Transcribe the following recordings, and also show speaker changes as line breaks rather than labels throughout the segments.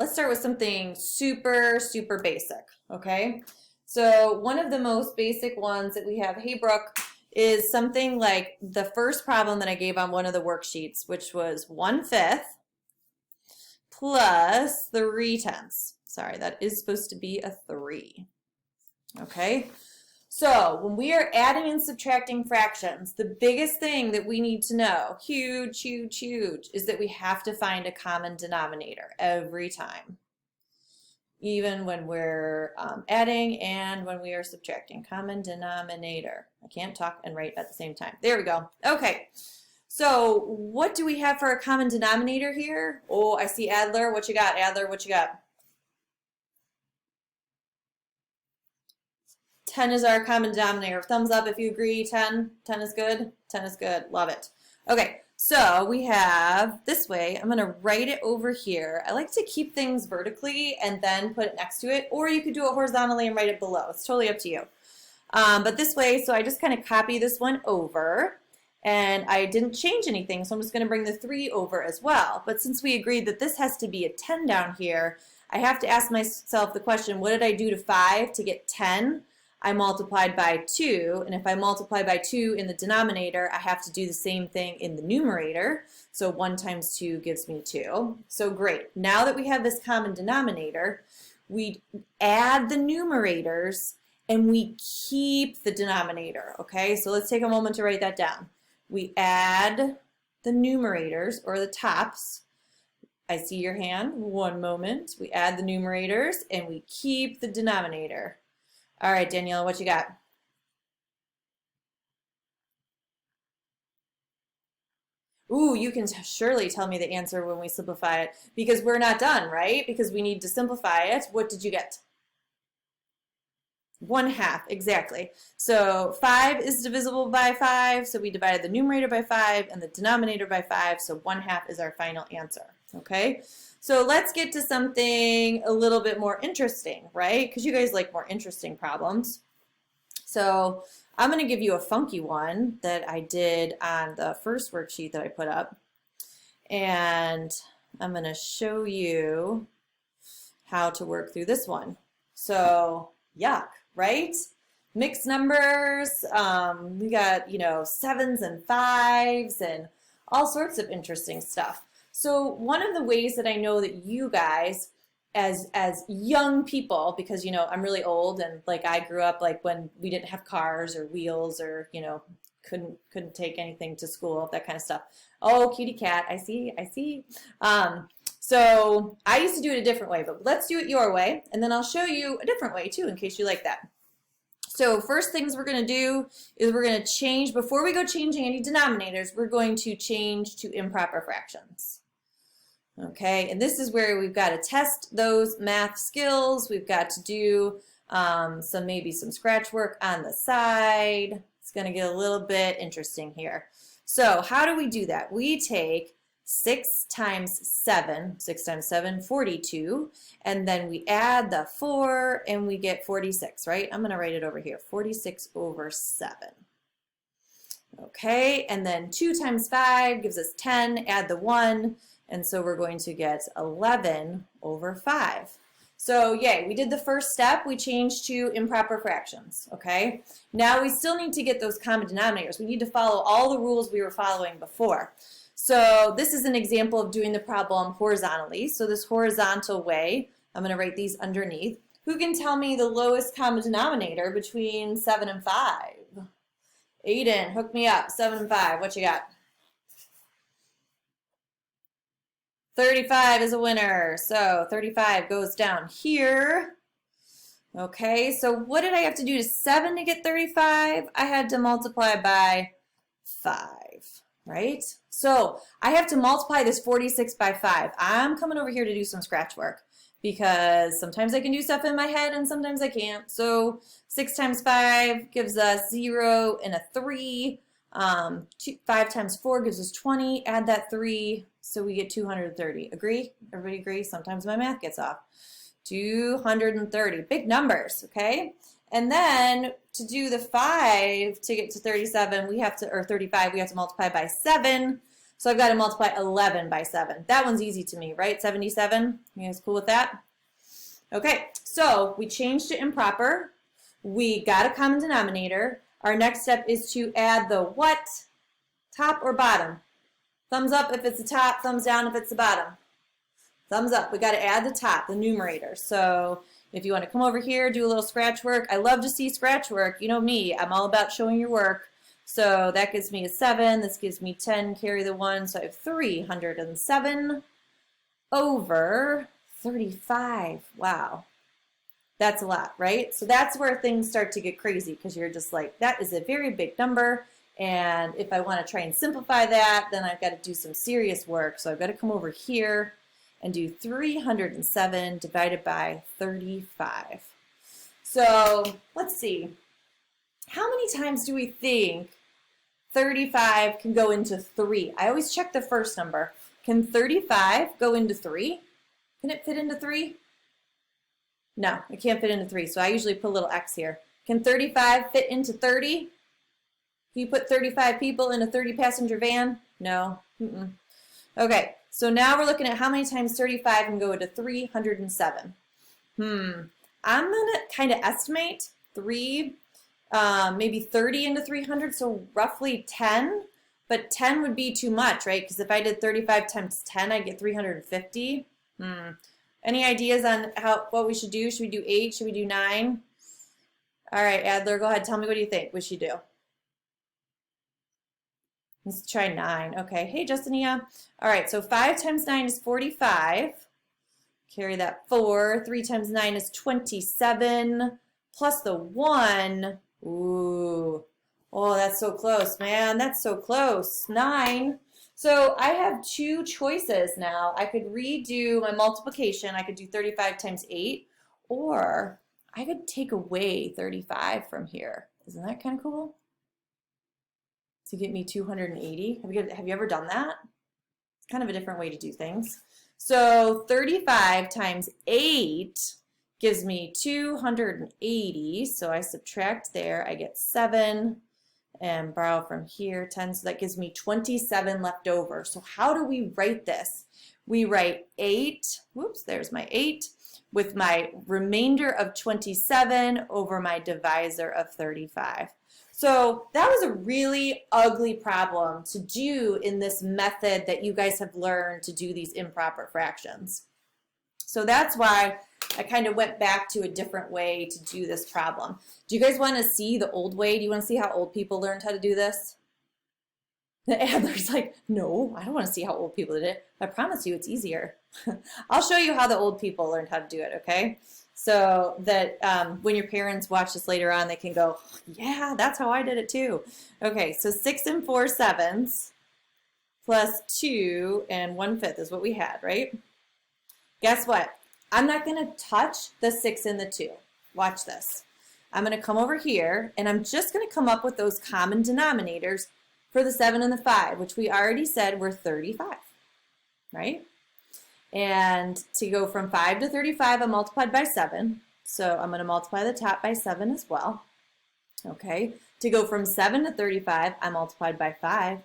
let's start with something super, super basic, okay? So one of the most basic ones that we have, hey Brooke, is something like the first problem that I gave on one of the worksheets, which was 1/5 plus 3/10. Sorry, that is supposed to be a 3, okay? So when we are adding and subtracting fractions, the biggest thing that we need to know, huge, huge, huge, is that we have to find a common denominator every time, even when we're adding and when we are subtracting. Common denominator. I can't talk and write at the same time. There we go. Okay. So what do we have for a common denominator here? Oh, I see Adler. What you got, Adler? What you got? 10 is our common denominator. Thumbs up if you agree. 10. 10 is good. 10 is good. Love it. Okay, so we have this way. I'm going to write it over here. I like to keep things vertically and then put it next to it, or you could do it horizontally and write it below. It's totally up to you. But this way, so I just kind of copy this one over, and I didn't change anything, so I'm just going to bring the 3 over as well. But since we agreed that this has to be a 10 down here, I have to ask myself the question, what did I do to 5 to get 10? I multiplied by 2, and if I multiply by 2 in the denominator, I have to do the same thing in the numerator. So 1 times 2 gives me 2. So great. Now that we have this common denominator, we add the numerators and we keep the denominator, okay? So let's take a moment to write that down. We add the numerators, or the tops. I see your hand. One moment. We add the numerators and we keep the denominator. All right, Daniela, what you got? Ooh, you can surely tell me the answer when we simplify it, because we're not done, right? Because we need to simplify it. What did you get? 1/2, exactly. So 5 is divisible by 5, so we divided the numerator by 5 and the denominator by 5, so 1/2 is our final answer, okay? So let's get to something a little bit more interesting, right? Because you guys like more interesting problems. So I'm going to give you a funky one that I did on the first worksheet that I put up. And I'm going to show you how to work through this one. So yuck, right? Mixed numbers, we got, 7s and 5s and all sorts of interesting stuff. So one of the ways that I know that you guys, as young people, because I'm really old, and like I grew up like when we didn't have cars or wheels, or couldn't take anything to school, that kind of stuff. Oh, kitty cat, I see. So I used to do it a different way, but let's do it your way, and then I'll show you a different way too in case you like that. So first things we're going to do is we're going to change, before we go changing any denominators, we're going to change to improper fractions. Okay, and this is where we've got to test those math skills. We've got to do maybe some scratch work on the side. It's going to get a little bit interesting here. So how do we do that? We take 6 times 7, 6 times 7, 42, and then we add the 4 and we get 46, right? I'm going to write it over here, 46 over 7. Okay, and then 2 times 5 gives us 10, add the 1, and so we're going to get 11 over 5. So yay, we did the first step. We changed to improper fractions, okay? Now we still need to get those common denominators. We need to follow all the rules we were following before. So this is an example of doing the problem horizontally. So this horizontal way, I'm going to write these underneath. Who can tell me the lowest common denominator between 7 and 5? Aiden, hook me up. 7 and 5, what you got? 35 is a winner. So 35 goes down here. Okay, so what did I have to do to 7 to get 35? I had to multiply by 5, right? So I have to multiply this 46 by 5. I'm coming over here to do some scratch work because sometimes I can do stuff in my head and sometimes I can't. So 6 times 5 gives us 0 and a 3. 5 times 4 gives us 20. Add that 3, so we get 230. Agree? Everybody agree? Sometimes my math gets off. 230. Big numbers, okay? And then to do the 5 to get to 37, we have to, or 35, we have to multiply by 7. So I've got to multiply 11 by 7. That one's easy to me, right? 77. You guys cool with that? Okay, so we changed to improper. We got a common denominator. Our next step is to add the what? Top or bottom? Thumbs up if it's the top, thumbs down if it's the bottom. Thumbs up. We got to add the top, the numerator. So if you want to come over here, do a little scratch work. I love to see scratch work. You know me. I'm all about showing your work. So that gives me a 7. This gives me 10. Carry the 1. So I have 307 over 35. Wow. That's a lot, right? So that's where things start to get crazy because you're just like, that is a very big number. And if I want to try and simplify that, then I've got to do some serious work. So I've got to come over here and do 307 divided by 35. So let's see. How many times do we think 35 can go into 3? I always check the first number. Can 35 go into 3? Can it fit into 3? No, it can't fit into 3. So I usually put a little X here. Can 35 fit into 30? Can you put 35 people in a 30-passenger van? No. Okay, so now we're looking at how many times 35 can go into 307. I'm going to kind of estimate 3, maybe 30 into 300, so roughly 10. But 10 would be too much, right? Because if I did 35 times 10, I'd get 350. Any ideas on what we should do? Should we do 8? Should we do 9? All right, Adler, go ahead. Tell me what do you think we should do. Let's try 9. Okay. Hey, Justinia. All right, so 5 times 9 is 45. Carry that 4. 3 times 9 is 27. Plus the 1. Ooh. Oh, that's so close, man. That's so close. 9. So I have 2 choices now. I could redo my multiplication. I could do 35 times 8. Or I could take away 35 from here. Isn't that kind of cool? To get me 280. Have you ever done that? It's kind of a different way to do things. So 35 times 8 gives me 280. So I subtract there. I get 7 and borrow from here 10. So that gives me 27 left over. So how do we write this? We write 8. Whoops, there's my 8 with my remainder of 27 over my divisor of 35. So that was a really ugly problem to do in this method that you guys have learned to do these improper fractions. So that's why I kind of went back to a different way to do this problem. Do you guys want to see the old way? Do you want to see how old people learned how to do this? The Adler's like, no, I don't want to see how old people did it. I promise you it's easier. I'll show you how the old people learned how to do it, okay? So that when your parents watch this later on, they can go, yeah, that's how I did it too. Okay, so 6 and 4/7 plus 2 and 1/5 is what we had, right? Guess what? I'm not going to touch the 6 and the 2. Watch this. I'm going to come over here, and I'm just going to come up with those common denominators for the 7 and the 5, which we already said were 35, right? And to go from 5 to 35, I multiplied by 7. So I'm going to multiply the top by 7 as well. Okay. To go from 7 to 35, I multiplied by 5.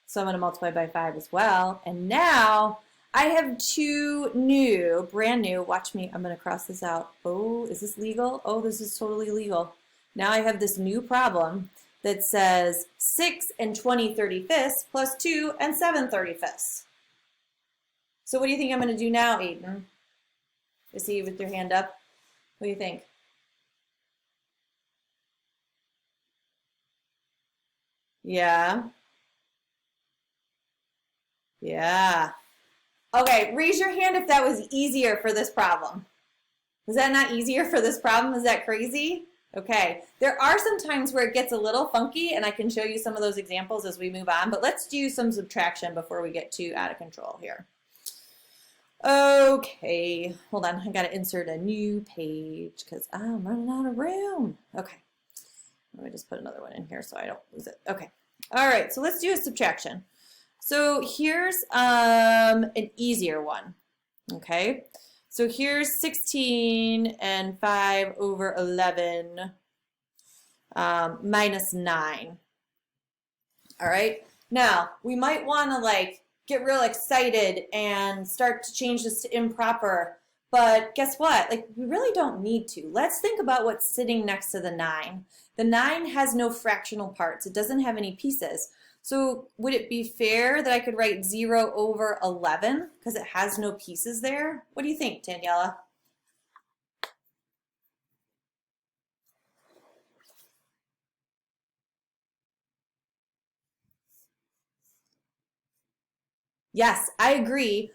So I'm going to multiply by 5 as well. And now I have 2 brand new, watch me, I'm going to cross this out. Oh, is this legal? Oh, this is totally legal. Now I have this new problem that says 6 and 20/35 plus 2 and 7/35. So what do you think I'm going to do now, Aiden? I see you with your hand up. What do you think? Yeah. Yeah. Okay, raise your hand if that was easier for this problem. Was that not easier for this problem? Is that crazy? Okay, there are some times where it gets a little funky, and I can show you some of those examples as we move on, but let's do some subtraction before we get too out of control here. Okay, hold on, I gotta insert a new page because I'm running out of room. Okay, let me just put another one in here so I don't lose it. Okay, all right, so let's do a subtraction. So here's an easier one, okay? So here's 16 and 5 over 11 minus 9. All right, now we might want to like get real excited and start to change this to improper. But guess what? Like, we really don't need to. Let's think about what's sitting next to the 9. The 9 has no fractional parts. It doesn't have any pieces. So would it be fair that I could write 0 over 11 because it has no pieces there? What do you think, Daniela? Yes, I agree,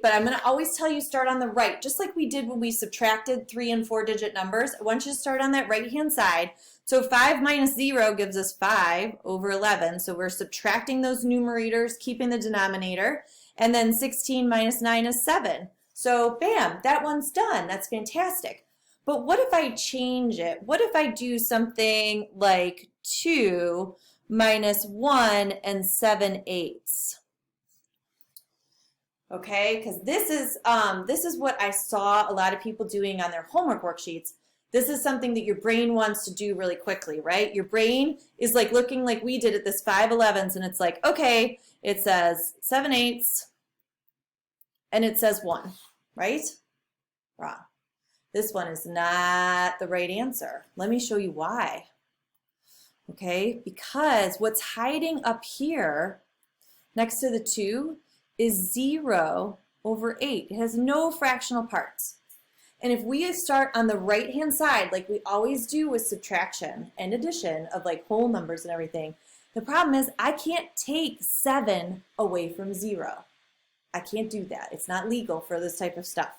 but I'm going to always tell you start on the right, just like we did when we subtracted 3 and 4 digit numbers. I want you to start on that right hand side. So 5 minus 0 gives us 5 over 11. So we're subtracting those numerators, keeping the denominator, and then 16 minus 9 is 7. So bam, that one's done. That's fantastic. But what if I change it? What if I do something like 2 minus 1 and 7/8? Okay, because this is what I saw a lot of people doing on their homework worksheets. This is something that your brain wants to do really quickly, right? Your brain is like looking like we did at this 5/11s, and it's like, okay, it says 7/8 and it says 1, right? Wrong. This one is not the right answer. Let me show you why. Okay, because what's hiding up here next to the 2 is 0 over 8. It has no fractional parts. And if we start on the right-hand side, like we always do with subtraction and addition of like whole numbers and everything, the problem is I can't take 7 away from 0. I can't do that. It's not legal for this type of stuff.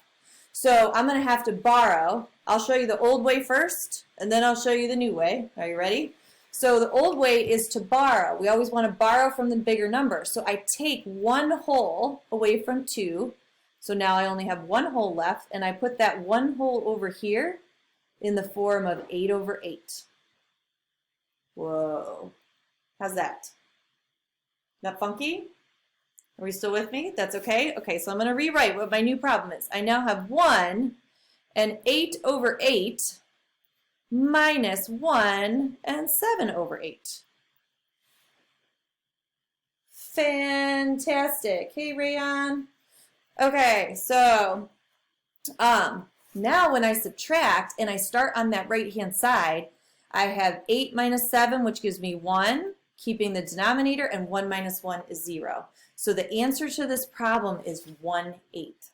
So I'm going to have to borrow. I'll show you the old way first, and then I'll show you the new way. Are you ready? So the old way is to borrow. We always want to borrow from the bigger number. So I take 1 whole away from 2. So now I only have 1 whole left, and I put that 1 whole over here in the form of 8 over 8. Whoa. How's that? That funky? Are we still with me? That's okay? Okay, so I'm going to rewrite what my new problem is. I now have 1 and 8 over 8 minus 1 and 7 over 8. Fantastic. Hey, Rayon. Okay, so now when I subtract and I start on that right-hand side, I have 8 minus 7, which gives me 1, keeping the denominator, and 1 minus 1 is 0. So the answer to this problem is 1/8.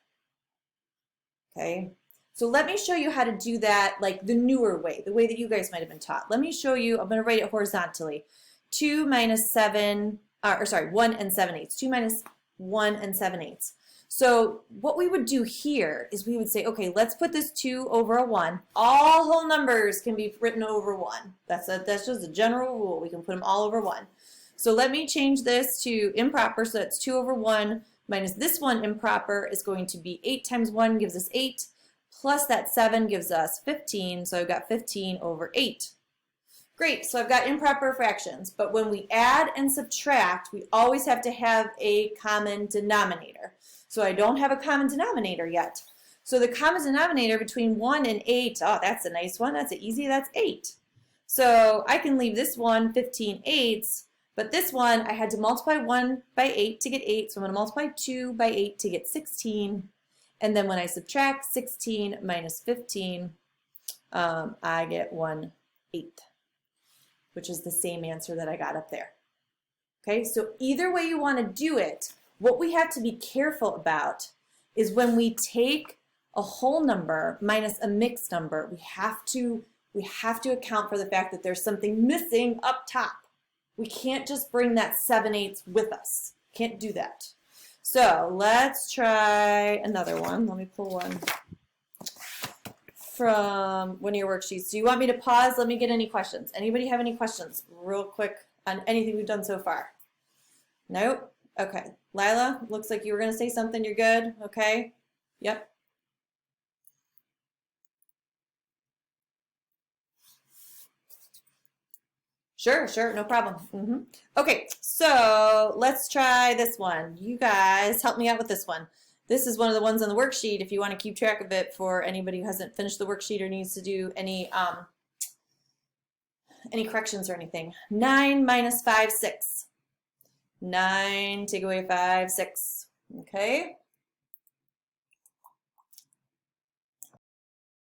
Okay? So let me show you how to do that like the newer way, the way that you guys might have been taught. Let me show you, I'm going to write it horizontally. 2 minus 7, or sorry, 1 and 7/8. 2 minus 1 and 7/8. So what we would do here is we would say, okay, let's put this 2 over a 1. All whole numbers can be written over 1. That's just a general rule. We can put them all over 1. So let me change this to improper. So that's 2 over 1 minus this one improper is going to be 8 times 1 gives us 8. Plus that 7 gives us 15, so I've got 15 over 8. Great, so I've got improper fractions, but when we add and subtract, we always have to have a common denominator. So I don't have a common denominator yet. So the common denominator between 1 and 8, oh, that's a nice one, that's easy, that's 8. So I can leave this one 15/8, but this one I had to multiply 1 by 8 to get 8, so I'm going to multiply 2 by 8 to get 16. And then when I subtract 16 minus 15, I get 1/8, which is the same answer that I got up there. Okay, so either way you want to do it, what we have to be careful about is when we take a whole number minus a mixed number, we have to account for the fact that there's something missing up top. We can't just bring that 7/8 with us. Can't do that. So let's try another one. Let me pull one from one of your worksheets. Do you want me to pause? Let me get any questions. Anybody have any questions real quick on anything we've done so far? Nope? Okay. Lila, looks like you were going to say something. You're good? Okay. Yep. Sure, no problem. Okay, so let's try this one. You guys help me out with this one. This is one of the ones on the worksheet if you want to keep track of it for anybody who hasn't finished the worksheet or needs to do any corrections or anything. 9 minus 5, 6. 9, take away 5, 6. Okay.